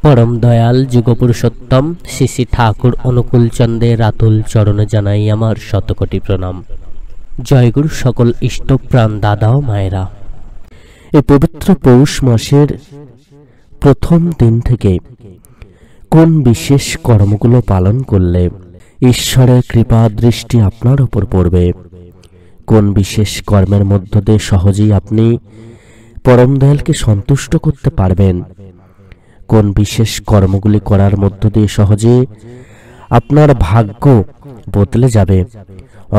परम दयाल जुगपुरुषोत्तम श्री श्री ठाकुर अनुकूल चंद्रेर आतुल चरणे जानाई आमार शतकोटी प्रणाम। जयगुरु सकल इष्टप्राण दादा ओ मायेरा, এই পবিত্র পৌষ মাসের প্রথম দিন থেকে কোন বিশেষ কর্মগুলো পালন করলে ঈশ্বরের কৃপা দৃষ্টি আপনার উপর পড়বে, কোন বিশেষ কর্মের মধ্য দিয়ে সহজেই আপনি পরম দয়ালকে সন্তুষ্ট করতে পারবেন, কোন বিশেষ কর্মগুলি করার মধ্য দিয়ে সহজে আপনার ভাগ্য বদলে যাবে,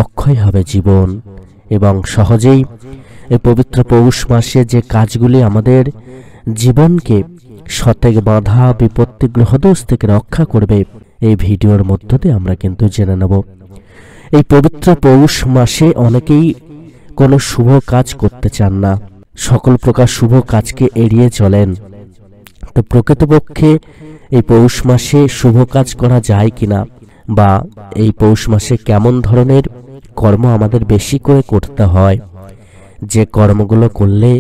অক্ষয় হবে জীবন এবং সহজেই এই পবিত্র পৌষ মাসে যে কাজগুলি আমাদের জীবনকে শতেক বাধা বিপত্তি গ্রহদোষ থেকে রক্ষা করবে, এই ভিডিওর মধ্য দিয়ে আমরা কিন্তু জেনে নেব। এই পবিত্র পৌষ মাসে অনেকেই কোনো শুভ কাজ করতে চান না, সকল প্রকার শুভ কাজকে এড়িয়ে চলেন। তো প্রকৃতপক্ষে এই পৌষ মাসে শুভ কাজ করা যায় কিনা, বা এই পৌষ মাসে কেমন ধরনের কর্ম আমাদের বেশি করে করতে হয়, যে কর্মগুলো করলে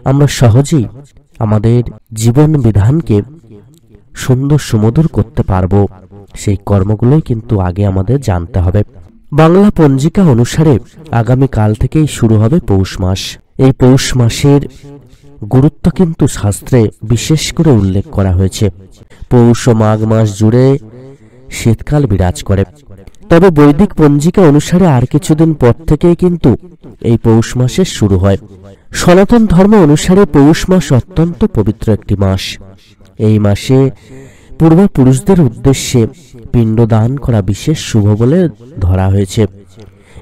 আমরা সহজেই আমাদের জীবন বিধানকে সুন্দর সুমধুর করতে পারবো, সেই কর্মগুলোই কিন্তু আগে আমাদের জানতে হবে। বাংলা পঞ্জিকা অনুসারে আগামী কাল থেকেই শুরু হবে পৌষ মাস। এই পৌষ মাসের গুরুত্ব কিন্তু শাস্ত্রে বিশেষ করে উল্লেখ করা হয়েছে। পৌষ ও মাঘ মাস জুড়ে শীতকাল বিরাজ করে, তবে বৈদিক পঞ্জিকা অনুসারে আর কিছুদিন পর থেকেই কিন্তু এই পৌষ মাসের শুরু হয়। সনাতন ধর্ম অনুসারে পৌষ মাস অত্যন্ত পবিত্র একটি মাস। এই মাসে পূর্বপুরুষদের উদ্দেশ্যে পিণ্ডদান করা বিশেষ শুভ বলে ধরা হয়েছে।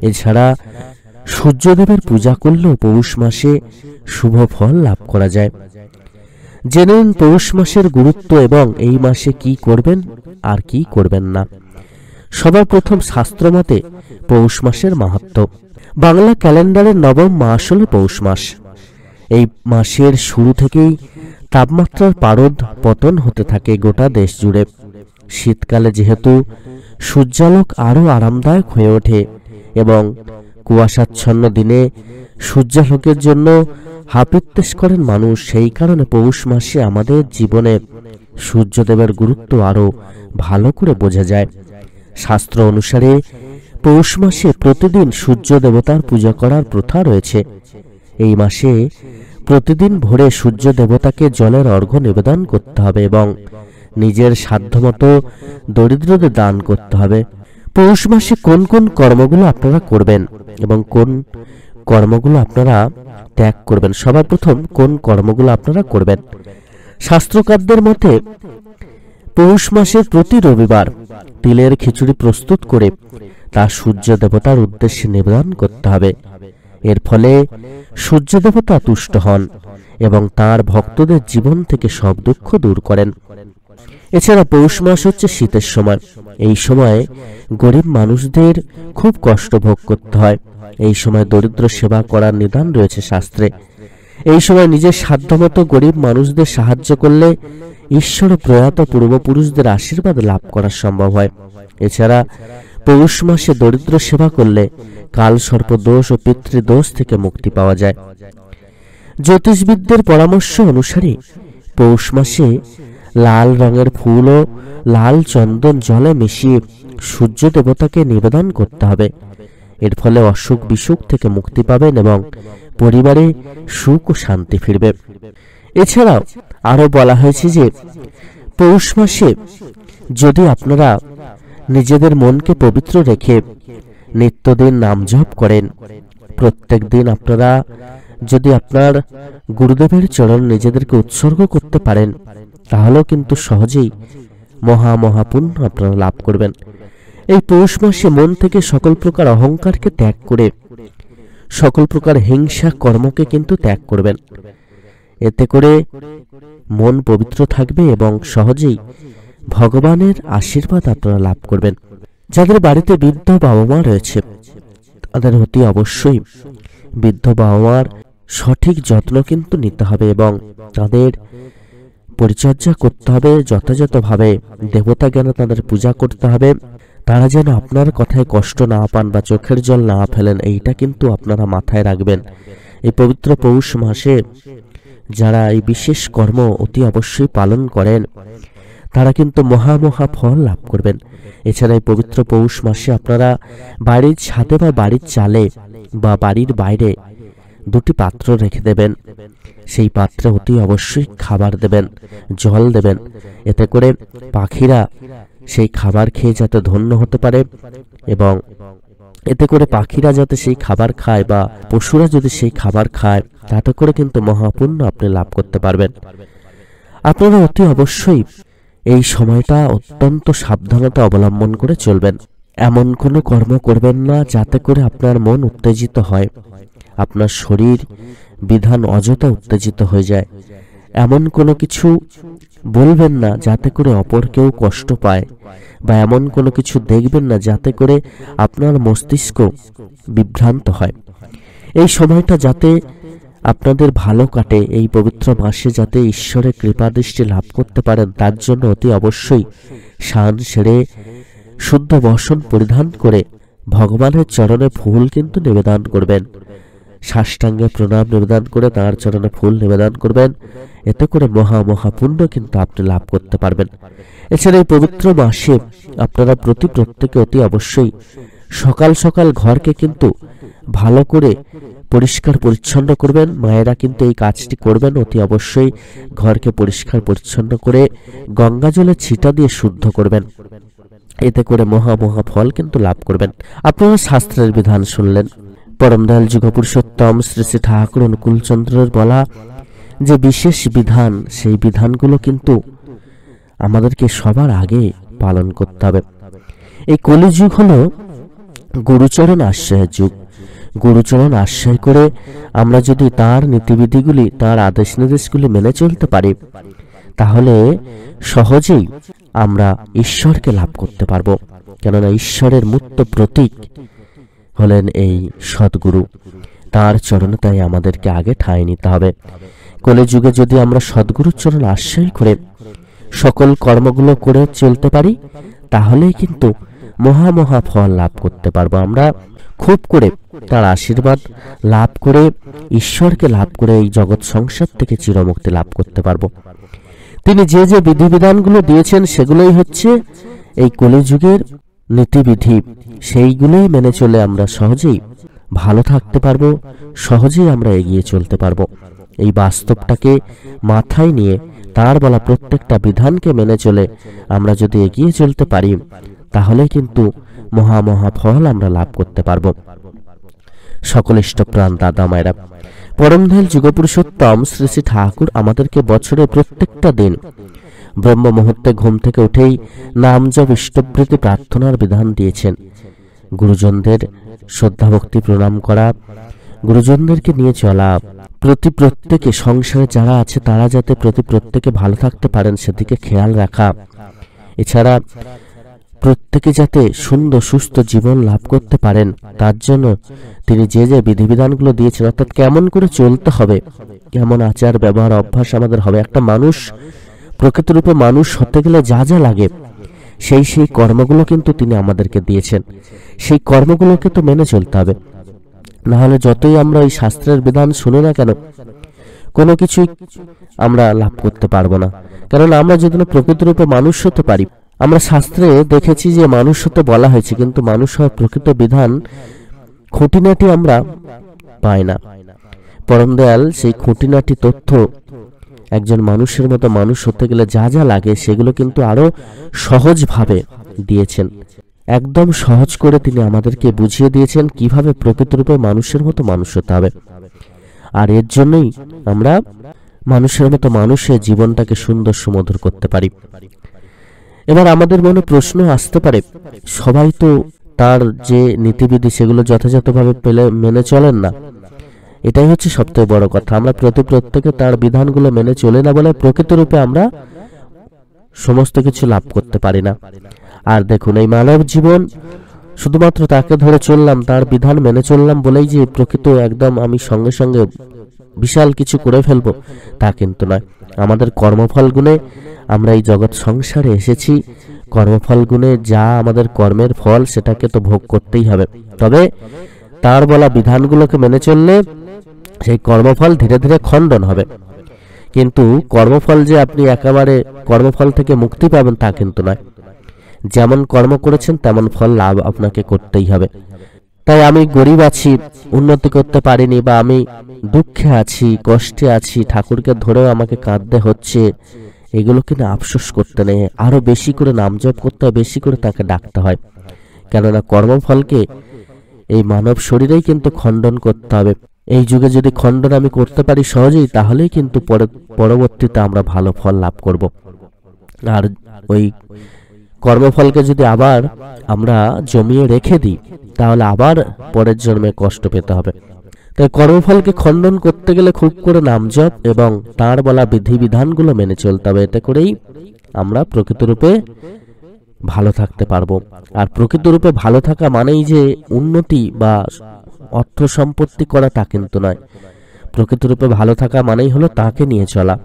এছাড়া সূর্যদেবের পূজা করলেও পৌষ মাসে শুভ ফল লাভ করা যায়। জেনে নিন পৌষ মাসের গুরুত্ব এবং এই মাসে কি করবেন আর কি করবেন না। সবার প্রথম শাস্ত্রমতে পৌষ মাসের মাহাত্ম্য। বাংলা ক্যালেন্ডারের নবম মাস হল পৌষ মাস। এই মাসের শুরু থেকেই তাপমাত্রার পারদ পতন হতে থাকে গোটা দেশ জুড়ে। শীতকালে যেহেতু সূর্যালোক আরও আরামদায়ক হয়ে ওঠে এবং কুয়াশাচ্ছন্ন দিনে সূর্যালোকের জন্য হাপিত্যেশ করেন মানুষ, সেই কারণে পৌষ মাসে আমাদের জীবনে সূর্যদেবের গুরুত্ব আরও ভালো করে বোঝা যায়। শাস্ত্র অনুসারে পৌষ মাসে প্রতিদিন সূর্য দেবতার পূজা করার প্রথা রয়েছে। এই মাসে প্রতিদিন ভোরে সূর্য দেবতাকে জলের অর্ঘ্য নিবেদন করতে হবে এবং নিজের সাধ্যমতো দরিদ্রদের দান করতে হবে। পৌষ মাসে কোন কোন কর্মগুলো আপনারা করবেন এবং কোন কর্মগুলো আপনারা ত্যাগ করবেন, সবার প্রথম কোন কর্মগুলো আপনারা করবেন। শাস্ত্রকারদের মতে পৌষ মাসের প্রতি রবিবার তিলের খিচুড়ি প্রস্তুত করে তা সূর্য দেবতার উদ্দেশ্যে নিবেদন করতে হবে। এর ফলে সূর্য দেবতা তুষ্ট হন এবং তার ভক্তদের জীবন থেকে সব দুঃখ দূর করেন। এছাড়া পৌষ মাস হচ্ছে শীতের সময়। এই সময় গরিব মানুষদের খুব কষ্ট ভোগ করতে হয়। এই সময় দরিদ্র সেবা করার নিদান রয়েছে শাস্ত্রে। এই সময় নিজের সাধ্যমতো গরিব মানুষদের সাহায্য করলে ঈশ্বর প্রয়াত পূর্বপুরুষদের আশীর্বাদ লাভ করা সম্ভব হয়। এছাড়া পৌষ মাসে দরিদ্র সেবা করলে কাল সর্পদোষ ও পিতৃদোষ থেকে মুক্তি পাওয়া যায়। জ্যোতিষবিদদের পরামর্শ অনুসারে পৌষ মাসে লাল রঙের ফুল ও লাল চন্দন জলে মিশিয়ে সূর্য দেবতাকে নিবেদন করতে হবে। এর ফলে অসুখ বিসুখ থেকে মুক্তি পাবেন এবং পরিবারে সুখ ও শান্তি ফিরবে। এছাড়াও আরো বলা হয়েছে যে পৌষ মাসে যদি আপনারা নিজেদের মনকে পবিত্র রেখে নিত্যদিন নাম জপ করেন, প্রত্যেক দিন আপনারা যদি আপনার গুরুদেবের চরণ নিজেদেরকে উৎসর্গ করতে পারেন, তাহলেও কিন্তু সহজেই মহাপুণ্য আপনারা লাভ করবেন। এই পৌষ মাসে মন থেকে সকল প্রকার অহংকারকে ত্যাগ করে সকল প্রকার হিংসা কর্মকে কিন্তু ত্যাগ করবেন। এতে করে মন পবিত্র থাকবে এবং সহজেই ভগবানের আশীর্বাদ আপনারা লাভ করবেন। যাদের বাড়িতে বৃদ্ধ বাবা মা রয়েছে, তাদের অতি অবশ্যই বৃদ্ধ বাবা মার সঠিক যত্ন কিন্তু নিতে হবে এবং তাদের পরিচর্যা করতে হবে যথাযথভাবে। দেবতা জ্ঞানে তাদের পূজা করতে হবে। তারা যেন আপনার কথায় কষ্ট না পান বা চোখের জল না ফেলেন, এইটা কিন্তু আপনারা মাথায় রাখবেন। এই পবিত্র পৌষ মাসে যারা এই বিশেষ কর্ম অতি অবশ্যই পালন করেন তারা কিন্তু মহা ফল লাভ করবেন। এছাড়া এই পবিত্র পৌষ মাসে আপনারা বাড়ির ছাদে বা বাড়ির চালে বা বাড়ির বাইরে দুটি পাত্র রেখে দেবেন। সেই পাত্রে অতি অবশ্যই খাবার দেবেন, জল দেবেন, এতে করে পাখিরা সেই খাবার খেয়ে যাতে ধন্য হতে পারে এবং এতে করে পাখিরা যাতে সেই খাবার খায় বা পশুরা যদি সেই খাবার খায় তাতে করে কিন্তু মহাপুণ্য আপনি লাভ করতে পারবেন। আপনারা অতি অবশ্যই এই সময়টা অত্যন্ত সাবধানতা অবলম্বন করে চলবেন। এমন কোনো কর্ম করবেন না যাতে করে আপনার মন উত্তেজিত হয়, আপনার শরীর বিধান অযথা উত্তেজিত হয়ে যায়। এমন কোনো কিছু বলবেন না যাতে করে অপর কেউ কষ্ট পায়, বা এমন কোনো কিছু দেখবেন না যাতে করে আপনার মস্তিষ্ক বিভ্রান্ত হয়। এই সময়টা যাতে আপনাদের ভালো কাটে, এই পবিত্র মাসে যাতে ঈশ্বরের কৃপাদৃষ্টি লাভ করতে পারেন, তার জন্য অতি অবশ্যই স্নান সেরে শুদ্ধ বসন পরিধান করে ভগবানের চরণে ফুল কিন্তু নিবেদন করবেন। সাষ্টাঙ্গে প্রণাম নিবেদন করে তাঁর চরণে ফুল নিবেদন করবেন। এতে করে মহাপুণ্য কিন্তু আপনি লাভ করতে পারবেন। এছাড়া এই পবিত্র মাসে আপনারা প্রত্যেকে অতি অবশ্যই সকাল সকাল ঘরকে কিন্তু ভালো করে পরিষ্কার পরিচ্ছন্ন করবেন। মায়েরা কিন্তু এই কাজটি করবেন। অতি অবশ্যই ঘরকে পরিষ্কার পরিচ্ছন্ন করে গঙ্গা জলে ছিটা দিয়ে শুদ্ধ করবেন। এতে করে মহা ফল কিন্তু লাভ করবেন। আপনারা শাস্ত্রের বিধান শুনলেন। পরম দয়াল যুগপুরুষোত্তম শ্রী শ্রী ঠাকুর অনুকূলচন্দ্রের বলা যে বিশেষ বিধান, সেই বিধানগুলো কিন্তু আমাদেরকে সবার আগে পালন করতে হবে। এই কলিযুগ হলো গুরুচরণ আশ্রয়ের যুগ। গুরুচরণ আশ্রয় করে আমরা যদি তার নীতিবিধিগুলি, তার আদেশ নির্দেশগুলি মেনে চলতে পারি, তাহলে সহজেই আমরা ঈশ্বরকে লাভ করতে পারবো। কেননা ঈশ্বরের মূর্ত প্রতীক হলেন এই সদ্গুরু। তার চরণে তাই আমাদেরকে আগে ঠাঁই নিতে হবে। কলিযুগে যদি আমরা সদ্গুরুর চরণ আশ্রয় করে সকল কর্মগুলো করে চলতে পারি, তাহলেই কিন্তু মহা ফল লাভ করতে পারবো। আমরা খুব করে তার আশীর্বাদ লাভ করে ঈশ্বরকে লাভ করে এই জগৎ সংসার থেকে চিরমুক্তি লাভ করতে পারবো। তিনি যে যে বিধিবিধানগুলো দিয়েছেন সেগুলোই হচ্ছে এই কলিযুগের নীতিবিধি। সেইগুলোই মেনে চলে আমরা সহজেই ভালো থাকতে পারবো, সহজেই আমরা এগিয়ে চলতে পারবো। এই বাস্তবটাকে মাথায় নিয়ে তার বলা প্রত্যেকটা বিধানকে মেনে চলে আমরা যদি এগিয়ে চলতে পারি, তাহলে কিন্তু মহা ফল আমরা লাভ করতে পারবো। সকল ইষ্টপ্রাণ দাদা মায়েরা, পরম দয়াল যুগপুরুষোত্তম শ্রী শ্রী ঠাকুর আমাদেরকে বছরের প্রত্যেকটা দিন ব্রহ্ম মুহূর্তে ঘুম থেকে উঠেই নাম জপ ইষ্টবৃত্তি প্রার্থনার বিধান দিয়েছেন। গুরুজনদের শ্রদ্ধা ভক্তি প্রণাম করা, গুরুজনদেরকে নিয়ে চলা, প্রত্যেকে সংসারে যারা আছে তারা যাতে প্রত্যেকে ভালো থাকতে পারেন সেদিকে খেয়াল রাখা। এছাড়া প্রত্যেকে যাতে সুন্দর সুস্থ জীবন লাভ করতে পারেন, তার জন্য তিনি যে যে বিধিবিধানগুলো দিয়েছেন, অর্থাৎ কেমন করে চলতে হবে, কেমন আচার ব্যবহার অভ্যাস আমাদের হবে। একটা মানুষ প্রকৃত রূপে মানুষ হতে গেলে যা যা লাগে সেই কর্মগুলো কিন্তু তিনি আমাদেরকে দিয়েছেন। সেই কর্মগুলোকে তো মেনে চলতে হবে, না হলে যতই আমরা এই শাস্ত্রের বিধান শুনি না কেন, কোনো কিছুই আমরা লাভ করতে পারবো না। কারণ আমরা যদি প্রকৃত রূপে মানুষ হতে পারি, আমরা শাস্ত্রে দেখেছি যে মানুষ হতে বলা হয়েছে, কিন্তু মানুষ হওয়ার প্রকৃত বিধান খুঁটিনাটি আমরা পাই না। পরম দয়াল সেই খুঁটিনাটি তথ্য একজন মানুষের মতো মানুষ হতে গেলে যা যা লাগে সেগুলো কিন্তু আরো সহজভাবে দিয়েছেন। একদম সহজ করে তিনি আমাদেরকে বুঝিয়ে দিয়েছেন কিভাবে প্রকৃতরূপে মানুষের মতো মানুষ হতে হবে। আর এর জন্যই আমরা মানুষের মতো মানুষের জীবনটাকে সুন্দর সুমধুর করতে পারি। এবার আমাদের মনে প্রশ্ন আসতে পারে, সবাই তো তার যে নীতিবিধি সেগুলো যথাযথভাবে মেনে চলেন না। এটাই হচ্ছে সবথেকে বড় কথা। আমরা প্রত্যেকে তার বিধানগুলো মেনে চলে না বলে প্রকৃতরূপে আমরা সমস্ত কিছু লাভ করতে পারি না। আর দেখুন, এই মানব জীবন শুধুমাত্র তাকে ধরে চললাম, তার বিধান মেনে চললাম বলেই যে প্রকৃত একদম আমি সঙ্গে সঙ্গে বিশাল কিছু করে ফেলবো, তা কিন্তু নয়। আমাদের কর্মফল গুণে আমরা এই জগৎ সংসারে এসেছি। কর্মফল গুণে যা আমাদের কর্মের ফল সেটাকে তো ভোগ করতেই হবে। তবে তার বলা বিধানগুলোকে মেনে চললে সেই কর্মফল ধীরে ধীরে খণ্ডন হবে। কিন্তু কর্মফল যে আপনি একেবারে কর্মফল থেকে মুক্তি পাবেন তা কিন্তু নয়। যেমন কর্ম করেছেন তেমন ফল লাভ আপনাকে করতেই হবে। তাই আমি গরিব আছি, উন্নতি করতে পারিনি, বা আমি দুঃখে আছি, কষ্টে আছি, ঠাকুরকে ধরেও আমাকে কাঁদতে হচ্ছে, এগুলো কিনা আফসোস করতে নেই, আরো বেশি করে নাম জপ করতে হয়, বেশি করে তাকে ডাকতে হয়। কেননা কর্মফলকে এই মানব শরীরেই কিন্তু খণ্ডন করতে হবে। এই যুগে যদি খণ্ডন আমি করতে পারি সহজেই, তাহলেই কিন্তু পরবর্তীতে আমরা ভালো ফল লাভ করব। আর ওই কর্মফলকে যদি আবার আমরা জমিয়ে রেখে দিই, তাহলে আবার পরের জন্মে কষ্ট পেতে হবে। তাই কর্মফলকে খণ্ডন করতে গেলে খুব করে নাম জপ এবং তার বলা বিধিবিধানগুলো মেনে চলতে হবে। এতে করেই আমরা প্রকৃতরূপে ভালো থাকতে পারবো। আর প্রকৃতরূপে ভালো থাকা মানেই যে উন্নতি বা অর্থ সম্পত্তি করা তা কিন্তু নয়। প্রকৃতরূপে ভালো থাকা মানেই হলো তাকে নিয়ে চলা,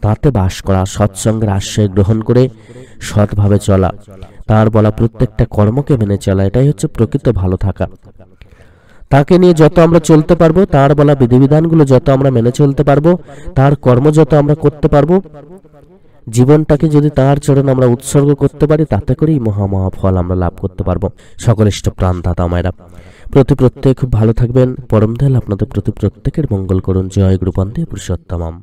তাতে বাস করা, সৎসঙ্গের আশ্রয় গ্রহণ করে সৎভাবে চলা, তার বলা প্রত্যেকটা কর্মকে মেনে চলা, এটাই হচ্ছে প্রকৃত ভালো থাকা। তাকে নিয়ে যত আমরা চলতে পারবো, তার বলা বিধিবিধানগুলো যত আমরা মেনে চলতে পারবো, তার কর্ম যত আমরা করতে পারবো, জীবনটাকে যদি তার চরণে আমরা উৎসর্গ করতে পারি, তাতে করেই মহা ফল আমরা লাভ করতে পারবো। সকল ইষ্ট প্রাণ দাতা মায়েরা, প্রত্যেকে খুব ভালো থাকবেন। পরম দয়াল আপনাদের প্রত্যেকের মঙ্গল করুন। জয় গুরু বন্দে পুরুষোত্তমম।